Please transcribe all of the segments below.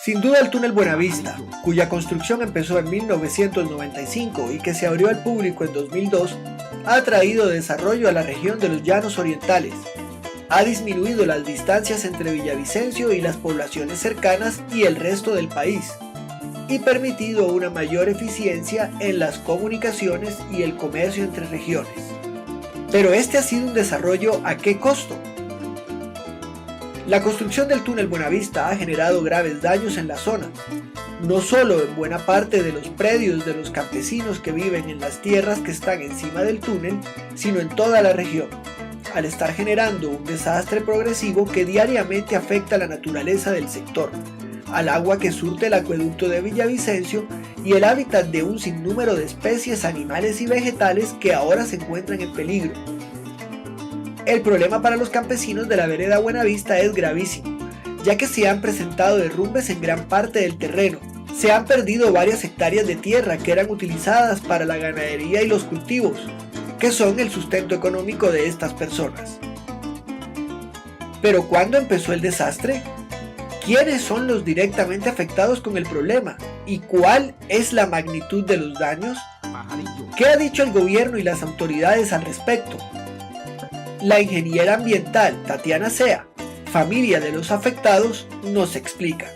Sin duda el túnel Buenavista, cuya construcción empezó en 1995 y que se abrió al público en 2002, ha traído desarrollo a la región de los Llanos Orientales. Ha disminuido las distancias entre Villavicencio y las poblaciones cercanas y el resto del país, y permitido una mayor eficiencia en las comunicaciones y el comercio entre regiones. Pero este ha sido un desarrollo ¿a qué costo? La construcción del túnel Buenavista ha generado graves daños en la zona, no solo en buena parte de los predios de los campesinos que viven en las tierras que están encima del túnel, sino en toda la región, al estar generando un desastre progresivo que diariamente afecta a la naturaleza del sector, al agua que surte el acueducto de Villavicencio y el hábitat de un sinnúmero de especies animales y vegetales que ahora se encuentran en peligro. El problema para los campesinos de la vereda Buenavista es gravísimo, ya que se han presentado derrumbes en gran parte del terreno. Se han perdido varias hectáreas de tierra que eran utilizadas para la ganadería y los cultivos, que son el sustento económico de estas personas. ¿Pero cuándo empezó el desastre? ¿Quiénes son los directamente afectados con el problema? ¿Y cuál es la magnitud de los daños? ¿Qué ha dicho el gobierno y las autoridades al respecto? La ingeniera ambiental Tatiana Sea, familia de los afectados, nos explica.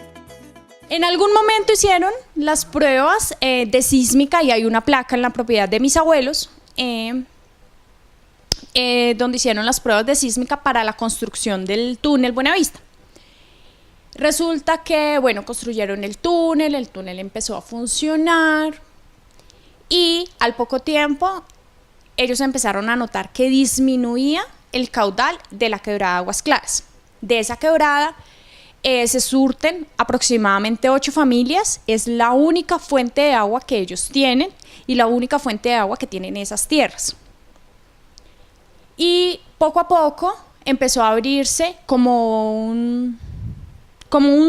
En algún momento hicieron las pruebas de sísmica y hay una placa en la propiedad de mis abuelos donde hicieron las pruebas de sísmica para la construcción del túnel Buenavista. Resulta que, bueno, construyeron el túnel empezó a funcionar y al poco tiempo ellos empezaron a notar que disminuía el caudal de la quebrada Aguas Claras. De esa quebrada se surten aproximadamente 8 familias, es la única fuente de agua que ellos tienen y la única fuente de agua que tienen esas tierras. Y poco a poco empezó a abrirse como un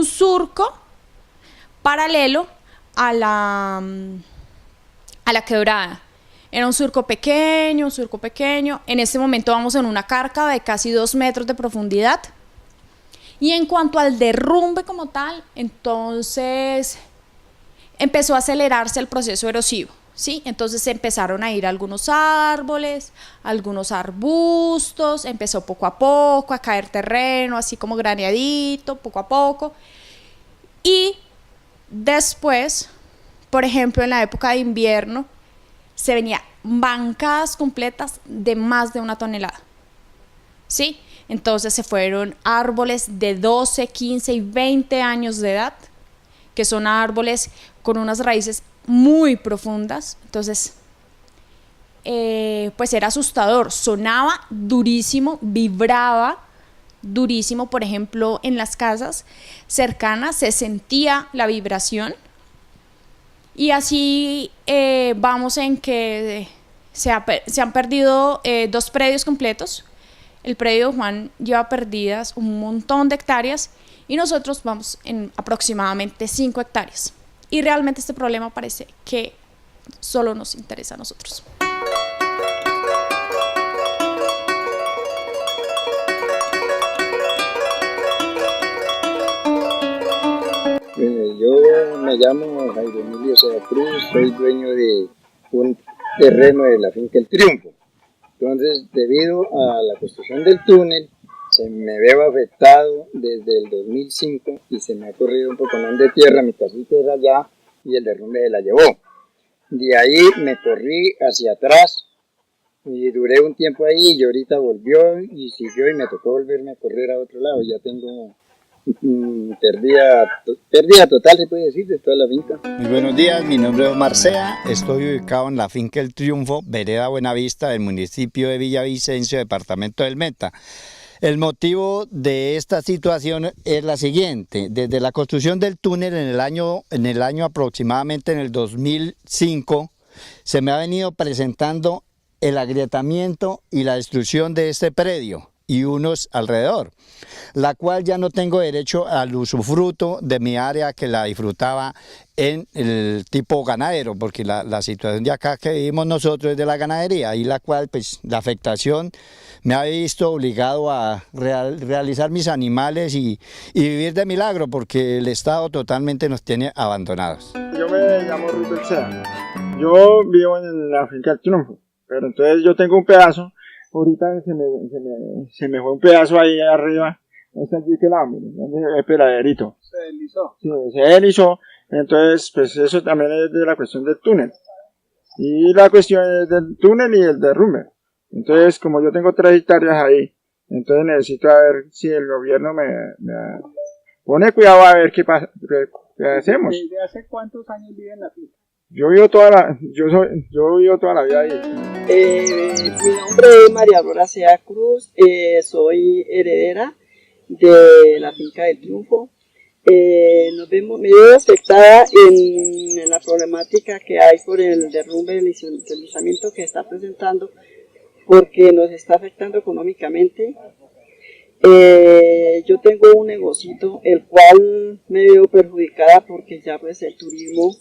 surco paralelo a la quebrada. Era un surco pequeño. En este momento vamos en una cárcava de casi 2 metros de profundidad. Y en cuanto al derrumbe como tal, entonces empezó a acelerarse el proceso erosivo, ¿sí? Entonces empezaron a ir algunos árboles, algunos arbustos, empezó poco a poco a caer terreno, así como graneadito, poco a poco. Y después, por ejemplo, en la época de invierno, se venían bancadas completas de más de 1 tonelada, ¿sí? Entonces se fueron árboles de 12, 15 y 20 años de edad, que son árboles con unas raíces muy profundas. Entonces, pues era asustador, sonaba durísimo, vibraba durísimo. Por ejemplo, en las casas cercanas se sentía la vibración. Y así vamos en que se han perdido 2 predios completos. El predio de Juan lleva perdidas un montón de hectáreas y nosotros vamos en aproximadamente 5 hectáreas. Y realmente este problema parece que solo nos interesa a nosotros. Yo me llamo Jairo Emilio Seda Cruz, soy dueño de un terreno de la finca El Triunfo. Entonces, debido a la construcción del túnel, se me veo afectado desde el 2005 y se me ha corrido un poconón de tierra, mi casita era allá y el derrumbe se la llevó. De ahí me corrí hacia atrás y duré un tiempo ahí y ahorita volvió y siguió y me tocó volverme a correr a otro lado. Ya tengo pérdida total, se puede decir, de toda la finca. Muy buenos días, mi nombre es Omar Sea, estoy ubicado en la finca El Triunfo, vereda Buenavista, del municipio de Villavicencio, departamento del Meta. El motivo de esta situación es la siguiente: desde la construcción del túnel en el año aproximadamente en el 2005, se me ha venido presentando el agrietamiento y la destrucción de este predio. y unos alrededor, la cual ya no tengo derecho al usufruto de mi área que la disfrutaba en el tipo ganadero, porque la situación de acá que vivimos nosotros es de la ganadería, y la cual pues la afectación me ha visto obligado a realizar mis animales y vivir de milagro, porque el Estado totalmente nos tiene abandonados. Yo me llamo Rubén Sea, yo vivo en la finca El Triunfo, pero entonces yo tengo un pedazo, ahorita se me fue un pedazo ahí arriba, este aquí que lado, miren, el peladerito. ¿Se deslizó? Sí, se deslizó, entonces pues eso también es de la cuestión del túnel. Y la cuestión es del túnel y el derrumbe. Entonces, como yo tengo 3 hectáreas ahí, entonces necesito a ver si el gobierno me pone cuidado a ver qué pasa, qué hacemos. ¿Desde hace cuántos años vive en la finca? Yo vivo toda la vida ahí. Mi nombre es María Aurora Sea Cruz, soy heredera de la finca del Triunfo. Me veo afectada en la problemática que hay por el derrumbe del deslizamiento que está presentando, porque nos está afectando económicamente. Yo tengo un negocito el cual me veo perjudicada porque ya pues el turismo,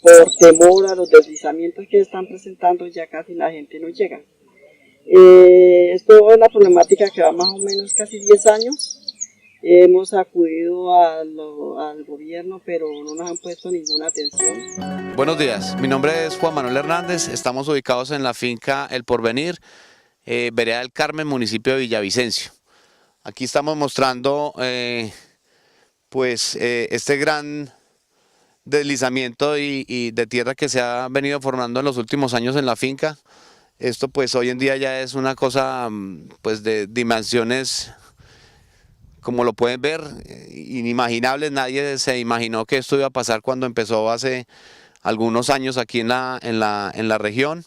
por temor a los deslizamientos que están presentando, ya casi la gente no llega. Esto es una problemática que va más o menos casi 10 años. Hemos acudido al gobierno, pero no nos han puesto ninguna atención. Buenos días, mi nombre es Juan Manuel Hernández, estamos ubicados en la finca El Porvenir, vereda del Carmen, municipio de Villavicencio. Aquí estamos mostrando este gran deslizamiento y de tierra que se ha venido formando en los últimos años en la finca. Esto pues hoy en día ya es una cosa pues de dimensiones, como lo pueden ver, inimaginables. Nadie se imaginó que esto iba a pasar cuando empezó hace algunos años aquí en la región.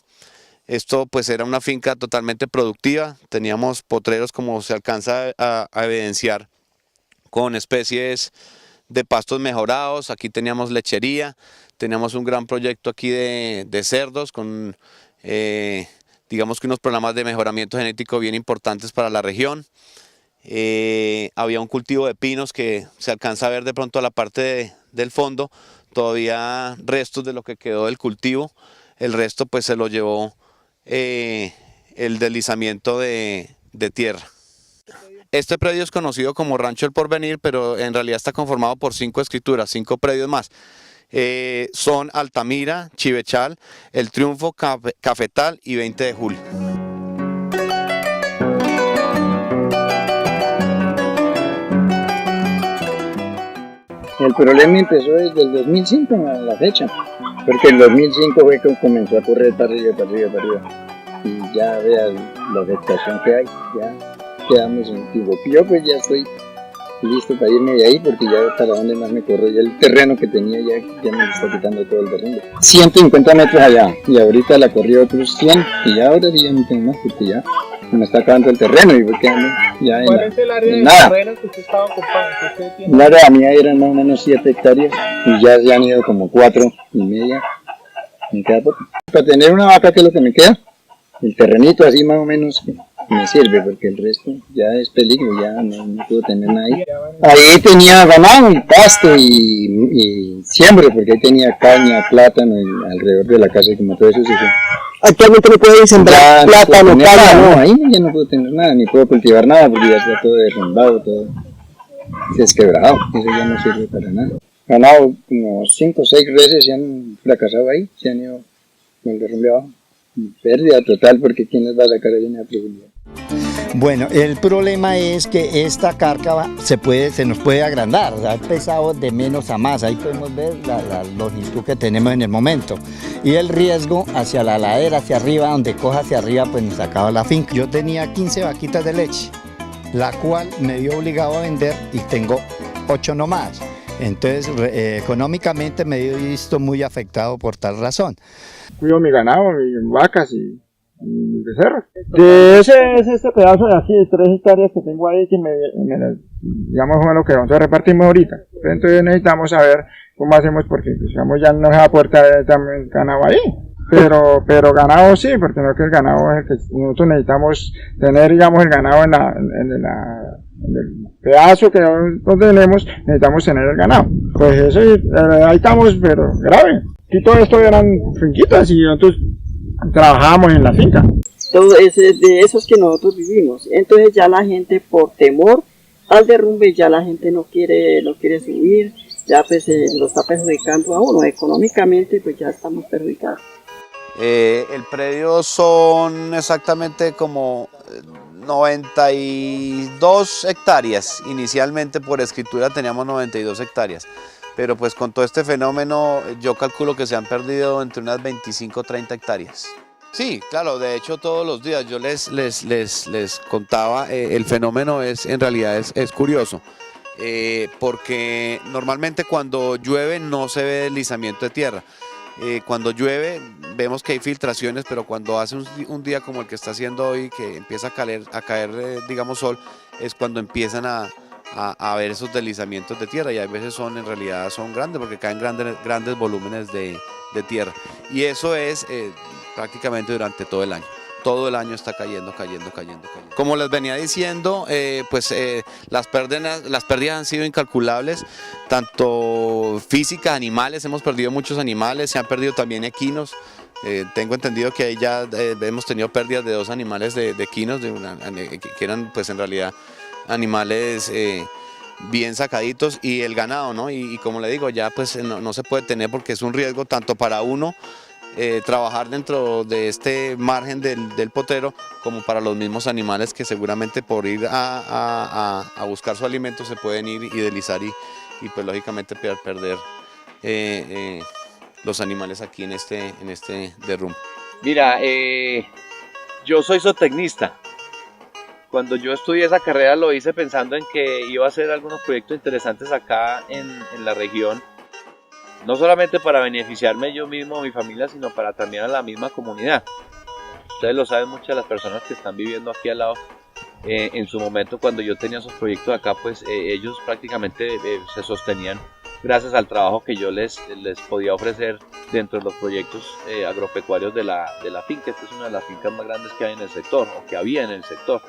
Esto pues era una finca totalmente productiva, teníamos potreros como se alcanza a evidenciar, con especies de pastos mejorados. Aquí teníamos lechería, teníamos un gran proyecto aquí de cerdos con digamos que unos programas de mejoramiento genético bien importantes para la región. Había un cultivo de pinos que se alcanza a ver de pronto a la parte del fondo, todavía restos de lo que quedó del cultivo. El resto pues se lo llevó el deslizamiento de tierra. Este predio es conocido como Rancho El Porvenir, pero en realidad está conformado por 5 escrituras, 5 predios más. Son Altamira, Chivechal, El Triunfo, Cafetal y 20 de Julio. El problema empezó desde el 2005 a la fecha, porque el 2005 fue que comenzó a correr para arriba, para arriba, para arriba. Y ya vean la afectación que hay, ya quedamos en Tigo. Yo pues ya estoy listo para irme de ahí, porque ya para dónde más me corro, ya el terreno que tenía ya me está quitando todo el derrumbe. 150 metros allá, y ahorita la corrí otros 100, y ya ahora sí ya no tengo más, porque ya me está acabando el terreno y voy quedando ya en ¿Cuál es el área de nada. terreno que usted estaba ocupando? El área mía eran más o menos 7 hectáreas y ya se han ido como 4 y media. Me queda poco. Para tener una vaca, que es lo que me queda, el terrenito así más o menos me sirve, porque el resto ya es peligro, ya no puedo tener nada ahí. Ahí tenía ganado y pasto y siembra, porque ahí tenía caña, plátano y alrededor de la casa, y como todo eso se fue. Actualmente no puede sembrar plátano, caña, no, ahí ya no puedo tener nada, ni puedo cultivar nada, porque ya está todo derrumbado, todo desquebrado, eso ya no sirve para nada. Ganado como 5 o 6 veces, se han fracasado ahí, se han ido con el derrumbe abajo. Pérdida total, porque ¿quién les va a sacar ahí en la profundidad? Bueno, el problema es que esta cárcava se nos puede agrandar, ha empezado de menos a más. Ahí podemos ver la longitud que tenemos en el momento, y el riesgo hacia la ladera, hacia arriba, donde coja hacia arriba, pues nos acaba la finca. Yo tenía 15 vaquitas de leche, la cual me vio obligado a vender, y tengo 8 nomás. Entonces económicamente me he visto muy afectado por tal razón. Cuido mi ganado, mis vacas y mis becerros. De ese es este pedazo de aquí de 3 hectáreas que tengo ahí, que digamos lo que vamos a repartimos ahorita. Entonces necesitamos saber cómo hacemos, porque pues, digamos, ya no se va a poder traer también ganado ahí. pero ganado sí, porque no, que el ganado es el que nosotros necesitamos tener, digamos, el ganado en el pedazo que nosotros tenemos, necesitamos tener el ganado. Pues eso, ahí estamos, pero grave. Y todo esto eran finquitas y nosotros trabajábamos en la finca. Todo es de esos que nosotros vivimos. Entonces ya la gente, por temor al derrumbe, ya la gente no quiere subir, ya pues lo está perjudicando a uno. Económicamente pues ya estamos perjudicados. El predio son exactamente como 92 hectáreas. Inicialmente por escritura teníamos 92 hectáreas. Pero pues con todo este fenómeno yo calculo que se han perdido entre unas 25 o 30 hectáreas. Sí, claro, de hecho todos los días yo les contaba, el fenómeno en realidad es curioso, porque normalmente cuando llueve no se ve deslizamiento de tierra. Cuando llueve vemos que hay filtraciones, pero cuando hace un día como el que está haciendo hoy, que empieza a caer digamos sol, es cuando empiezan a ver esos deslizamientos de tierra, y a veces en realidad son grandes porque caen grandes volúmenes de tierra, y eso es prácticamente durante todo el año. Todo el año está cayendo. Como les venía diciendo, las pérdidas han sido incalculables, tanto físicas, animales, hemos perdido muchos animales, se han perdido también equinos. Tengo entendido que ahí ya hemos tenido pérdidas de 2 animales de equinos, que eran pues en realidad animales bien sacaditos, y el ganado, ¿no? Y como le digo, ya pues no se puede tener porque es un riesgo tanto para uno trabajar dentro de este margen del potrero, como para los mismos animales que seguramente por ir a buscar su alimento se pueden ir y deslizar y pues lógicamente perder los animales aquí en este derrumbe. Mira, yo soy zootecnista. Cuando yo estudié esa carrera lo hice pensando en que iba a hacer algunos proyectos interesantes acá en la región, no solamente para beneficiarme yo mismo o mi familia, sino para también a la misma comunidad. Ustedes lo saben, muchas de las personas que están viviendo aquí al lado, en su momento cuando yo tenía esos proyectos acá, pues ellos prácticamente se sostenían gracias al trabajo que yo les podía ofrecer dentro de los proyectos agropecuarios de la finca. Esta es una de las fincas más grandes que hay en el sector, o que había en el sector.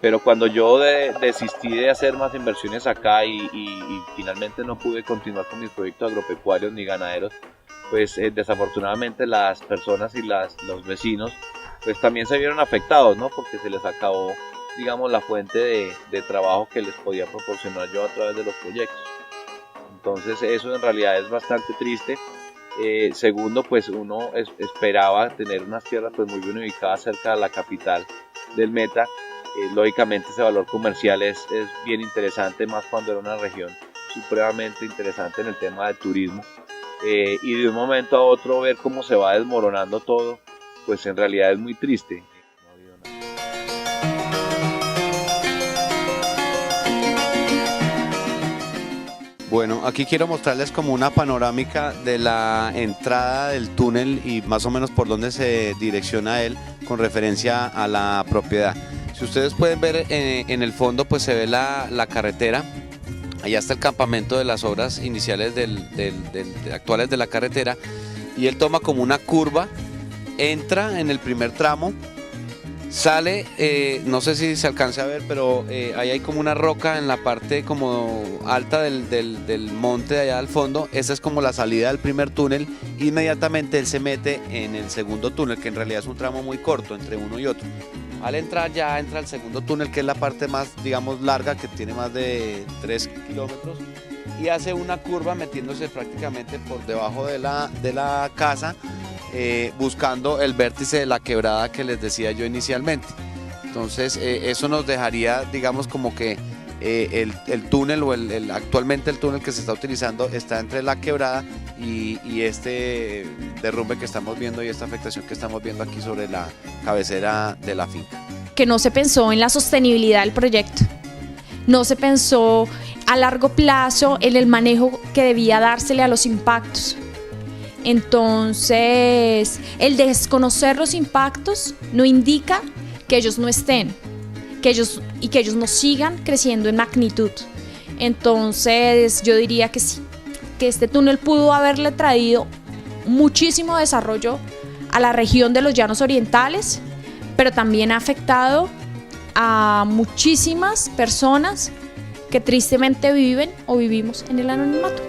Pero cuando yo desistí de hacer más inversiones acá y finalmente no pude continuar con mis proyectos agropecuarios ni ganaderos, pues desafortunadamente las personas y los vecinos pues también se vieron afectados, ¿no? Porque se les acabó, digamos, la fuente de trabajo que les podía proporcionar yo a través de los proyectos. Entonces eso en realidad es bastante triste. Segundo, pues uno esperaba tener unas tierras pues muy bien ubicadas cerca de la capital del Meta. Lógicamente ese valor comercial es bien interesante, más cuando era una región supremamente interesante en el tema del turismo, y de un momento a otro ver cómo se va desmoronando todo, pues en realidad es muy triste. Bueno, aquí quiero mostrarles como una panorámica de la entrada del túnel y más o menos por dónde se direcciona él con referencia a la propiedad. Si ustedes pueden ver en el fondo, pues se ve la carretera. Allá está el campamento de las obras iniciales actuales de la carretera, y él toma como una curva, entra en el primer tramo, sale, no sé si se alcance a ver, pero ahí hay como una roca en la parte como alta del monte de allá al fondo. Esa es como la salida del primer túnel. Inmediatamente él se mete en el segundo túnel, que en realidad es un tramo muy corto entre uno y otro. Al entrar ya entra al segundo túnel, que es la parte más, digamos, larga, que tiene más de 3 kilómetros, y hace una curva metiéndose prácticamente por debajo de la casa, buscando el vértice de la quebrada que les decía yo inicialmente. Entonces eso nos dejaría, digamos, como que el túnel o actualmente el túnel que se está utilizando está entre la quebrada y este derrumbe que estamos viendo y esta afectación que estamos viendo aquí sobre la cabecera de la finca. Que no se pensó en la sostenibilidad del proyecto, no se pensó a largo plazo en el manejo que debía dársele a los impactos. Entonces, el desconocer los impactos no indica que ellos no estén, que ellos no sigan creciendo en magnitud. Entonces, yo diría que sí, que este túnel pudo haberle traído muchísimo desarrollo a la región de los Llanos Orientales, pero también ha afectado a muchísimas personas que tristemente viven o vivimos en el anonimato.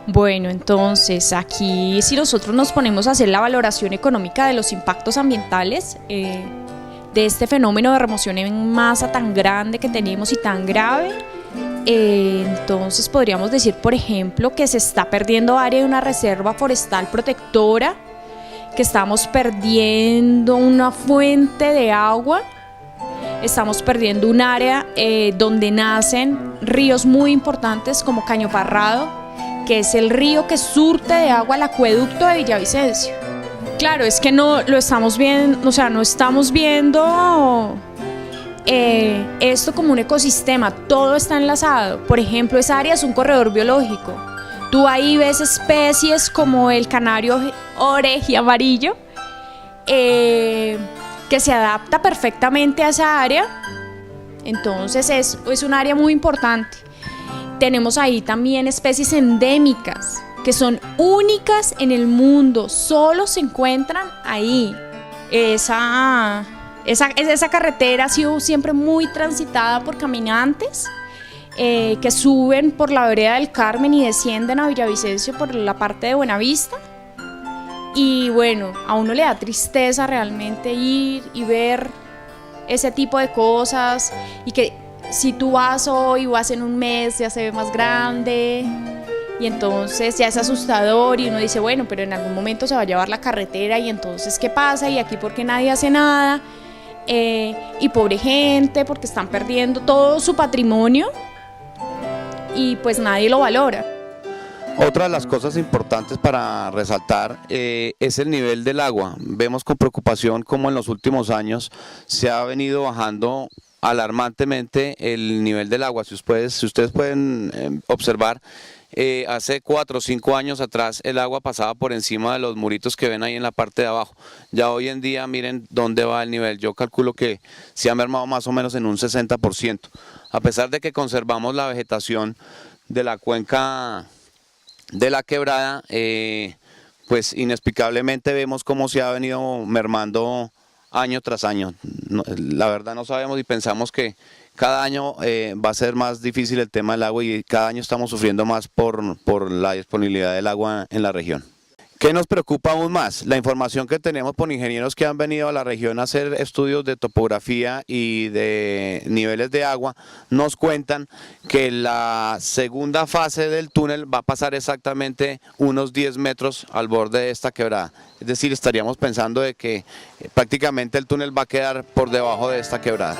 Bueno, entonces aquí si nosotros nos ponemos a hacer la valoración económica de los impactos ambientales de este fenómeno de remoción en masa tan grande que tenemos y tan grave, entonces podríamos decir, por ejemplo, que se está perdiendo área de una reserva forestal protectora, que estamos perdiendo una fuente de agua, estamos perdiendo un área donde nacen ríos muy importantes como Cañoparrado, que es el río que surte de agua al acueducto de Villavicencio. Claro, es que no lo estamos viendo, o sea, no estamos viendo esto como un ecosistema, todo está enlazado. Por ejemplo, esa área es un corredor biológico. Tú ahí ves especies como el canario oreji amarillo, que se adapta perfectamente a esa área. Entonces es un área muy importante. Tenemos ahí también especies endémicas que son únicas en el mundo, solo se encuentran ahí. Esa carretera ha sido siempre muy transitada por caminantes que suben por la vereda del Carmen y descienden a Villavicencio por la parte de Buenavista. Y bueno, a uno le da tristeza realmente ir y ver ese tipo de cosas, y que si tú vas hoy o vas en un mes ya se ve más grande, y entonces ya es asustador y uno dice, bueno, pero en algún momento se va a llevar la carretera y entonces ¿qué pasa? Y aquí ¿por qué nadie hace nada? Y pobre gente, porque están perdiendo todo su patrimonio y pues nadie lo valora. Otra de las cosas importantes para resaltar es el nivel del agua. Vemos con preocupación cómo en los últimos años se ha venido bajando alarmantemente el nivel del agua. Si ustedes pueden observar, hace 4 o 5 años atrás el agua pasaba por encima de los muritos que ven ahí en la parte de abajo. Ya hoy en día miren dónde va el nivel. Yo calculo que se ha mermado más o menos en un 60%. A pesar de que conservamos la vegetación de la cuenca de la quebrada, pues inexplicablemente vemos cómo se ha venido mermando año tras año. La verdad no sabemos y pensamos que cada año va a ser más difícil el tema del agua y cada año estamos sufriendo más por la disponibilidad del agua en la región. ¿Qué nos preocupa aún más? La información que tenemos por ingenieros que han venido a la región a hacer estudios de topografía y de niveles de agua nos cuentan que la segunda fase del túnel va a pasar exactamente unos 10 metros al borde de esta quebrada. Es decir, estaríamos pensando de que prácticamente el túnel va a quedar por debajo de esta quebrada.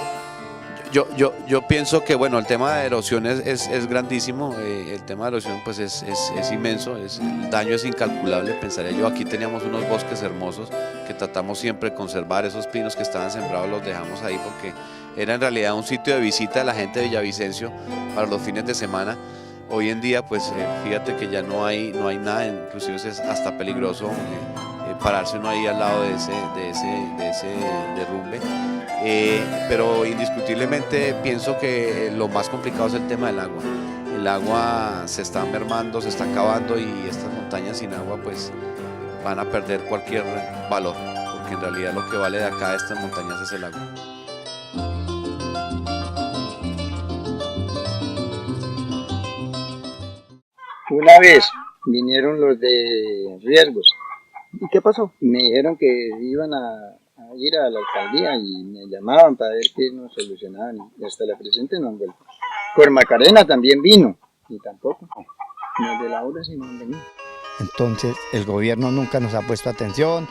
Yo pienso que bueno, el tema de erosión es grandísimo, el tema de erosión pues es inmenso, el daño es incalculable, pensaría yo. Aquí teníamos unos bosques hermosos que tratamos siempre de conservar, esos pinos que estaban sembrados los dejamos ahí porque era en realidad un sitio de visita de la gente de Villavicencio para los fines de semana. Hoy en día pues fíjate que ya no hay nada, inclusive es hasta peligroso pararse uno ahí al lado de ese derrumbe. Pero indiscutiblemente pienso que lo más complicado es el tema del agua. El agua se está mermando, se está acabando y estas montañas sin agua pues van a perder cualquier valor, porque en realidad lo que vale de acá de estas montañas es el agua. Una vez vinieron los de riesgos. ¿Y qué pasó? Me dijeron que iban a ir a la alcaldía y me llamaban para ver qué nos solucionaban y hasta la presente no han vuelto. Por Macarena también vino y tampoco. No de Laura sino de mí. Entonces el gobierno nunca nos ha puesto atención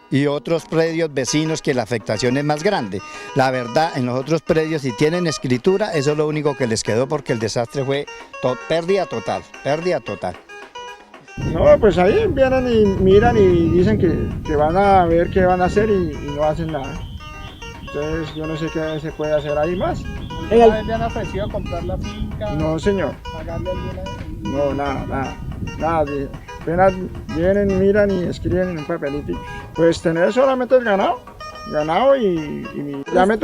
y otros predios vecinos que la afectación es más grande. La verdad, en los otros predios si tienen escritura, eso es lo único que les quedó porque el desastre fue pérdida total. No, pues ahí vienen y miran y dicen que van a ver qué van a hacer y no hacen nada. Entonces yo no sé qué se puede hacer ahí más. ¿Alguna vez le han ofrecido comprar la finca? No, señor. ¿Pagarle alguna? No, nada. Apenas vienen, miran y escriben en un papelito. Pues tener solamente el ganado ganado ya me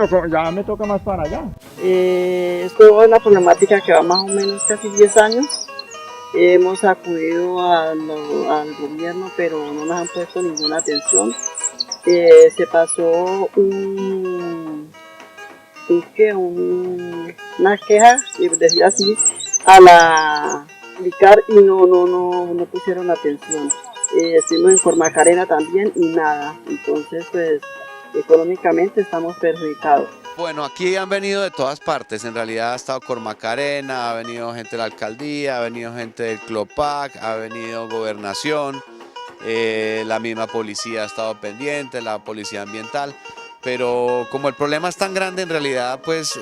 toca más para allá. Esto es una problemática que va más o menos casi 10 años. Hemos acudido al gobierno, pero no nos han puesto ninguna atención. Se pasó una queja, decir así, a la Vicar y no pusieron atención. Estuvimos en Cormacarena también y nada. Entonces, pues, económicamente estamos perjudicados. Bueno, aquí han venido de todas partes, en realidad ha estado Cormacarena, ha venido gente de la alcaldía, ha venido gente del Clopac, ha venido gobernación, la misma policía ha estado pendiente, la policía ambiental, pero como el problema es tan grande, en realidad pues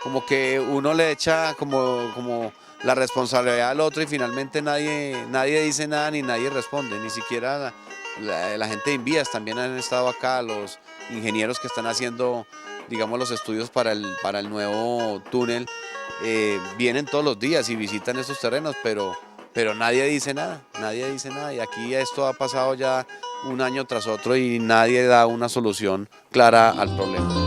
como que uno le echa como la responsabilidad al otro y finalmente nadie dice nada ni nadie responde, ni siquiera la gente de Invías también han estado acá, los ingenieros que están haciendo, digamos, los estudios para el nuevo túnel, vienen todos los días y visitan estos terrenos, pero nadie dice nada, y aquí esto ha pasado ya un año tras otro y nadie da una solución clara al problema.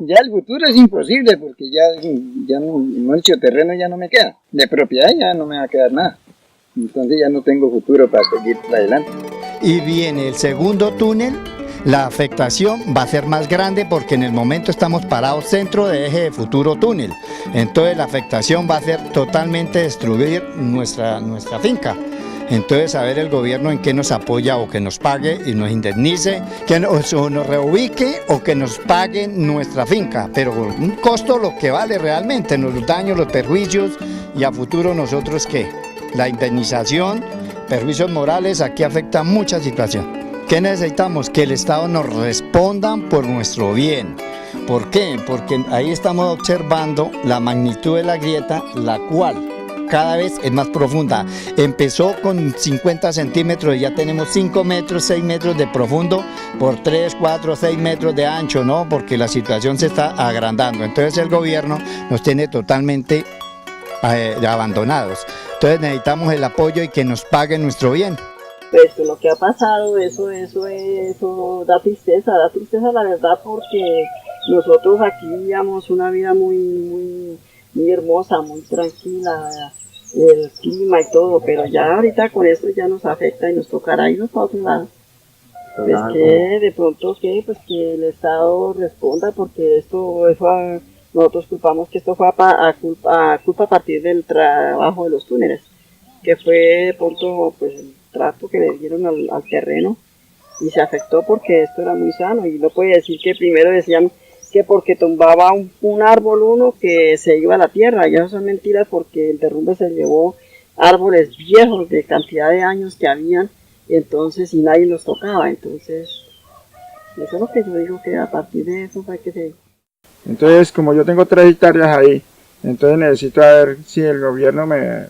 Ya el futuro es imposible porque ya mucho terreno ya no me queda, de propiedad ya no me va a quedar nada. Entonces ya no tengo futuro para seguir adelante. Y viene el segundo túnel, la afectación va a ser más grande porque en el momento estamos parados centro de eje de futuro túnel. Entonces la afectación va a ser totalmente destruir nuestra finca. Entonces a ver el gobierno en qué nos apoya o que nos pague y nos indemnice, que nos reubique o que nos pague nuestra finca, pero un costo lo que vale realmente, los daños, los perjuicios y a futuro nosotros qué. La indemnización, perjuicios morales, aquí afecta mucha situación. ¿Qué necesitamos? Que el Estado nos responda por nuestro bien. ¿Por qué? Porque ahí estamos observando la magnitud de la grieta, la cual cada vez es más profunda. Empezó con 50 centímetros y ya tenemos 5 metros, 6 metros de profundo por 3, 4, 6 metros de ancho, ¿no? Porque la situación se está agrandando. Entonces el gobierno nos tiene totalmente abandonados. Entonces necesitamos el apoyo y que nos paguen nuestro bien. Pues lo que ha pasado, eso da tristeza la verdad, porque nosotros aquí vivíamos una vida muy hermosa, muy tranquila, el clima y todo, pero ya ahorita con esto ya nos afecta y nos tocará irnos para otro lado. Pues que de pronto pues que el Estado responda, porque nosotros culpamos que esto fue culpa a partir del trabajo de los túneles, que fue de pronto pues el trato que le dieron al terreno y se afectó porque esto era muy sano y no puede decir que primero decían que porque tumbaba un árbol uno que se iba a la tierra, y eso son mentiras porque el derrumbe se llevó árboles viejos de cantidad de años que habían, entonces y nadie los tocaba, entonces eso es lo que yo digo, que a partir de eso fue que se... Entonces como yo tengo 3 hectáreas ahí, entonces necesito a ver si el gobierno me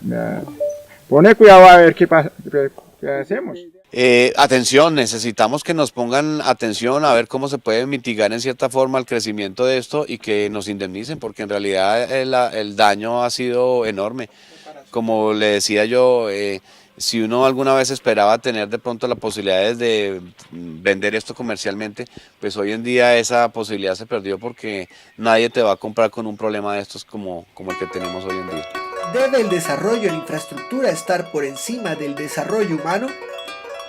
pone cuidado a ver qué hacemos. Atención, necesitamos que nos pongan atención a ver cómo se puede mitigar en cierta forma el crecimiento de esto y que nos indemnicen, porque en realidad el daño ha sido enorme. Como le decía yo, si uno alguna vez esperaba tener de pronto las posibilidades de vender esto comercialmente, pues hoy en día esa posibilidad se perdió porque nadie te va a comprar con un problema de estos como el que tenemos hoy en día. ¿Debe el desarrollo de la infraestructura estar por encima del desarrollo humano?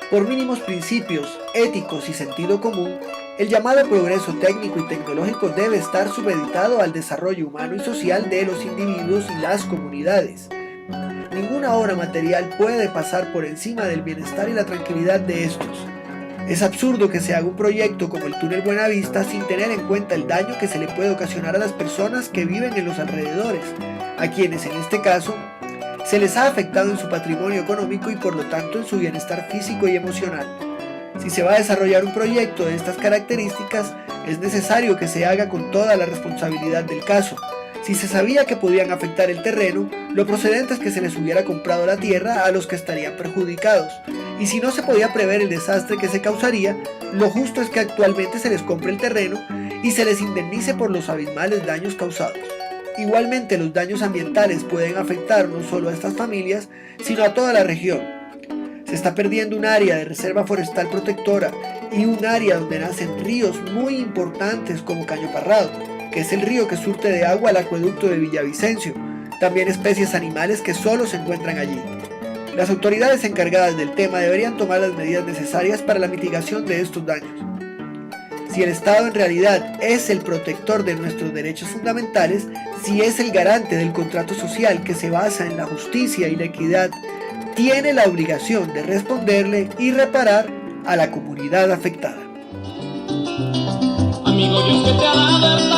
Por mínimos principios éticos y sentido común, el llamado progreso técnico y tecnológico debe estar supeditado al desarrollo humano y social de los individuos y las comunidades. Ninguna obra material puede pasar por encima del bienestar y la tranquilidad de estos. Es absurdo que se haga un proyecto como el túnel Buenavista sin tener en cuenta el daño que se le puede ocasionar a las personas que viven en los alrededores, a quienes en este caso se les ha afectado en su patrimonio económico y por lo tanto en su bienestar físico y emocional. Si se va a desarrollar un proyecto de estas características, es necesario que se haga con toda la responsabilidad del caso. Si se sabía que podían afectar el terreno, lo procedente es que se les hubiera comprado la tierra a los que estarían perjudicados. Y si no se podía prever el desastre que se causaría, lo justo es que actualmente se les compre el terreno y se les indemnice por los abismales daños causados. Igualmente, los daños ambientales pueden afectar no solo a estas familias, sino a toda la región. Se está perdiendo un área de reserva forestal protectora y un área donde nacen ríos muy importantes como Caño Parrado, que es el río que surte de agua al acueducto de Villavicencio, también especies animales que solo se encuentran allí. Las autoridades encargadas del tema deberían tomar las medidas necesarias para la mitigación de estos daños. Si el Estado en realidad es el protector de nuestros derechos fundamentales, si es el garante del contrato social que se basa en la justicia y la equidad, tiene la obligación de responderle y reparar a la comunidad afectada. Amigo, Dios que te ha dado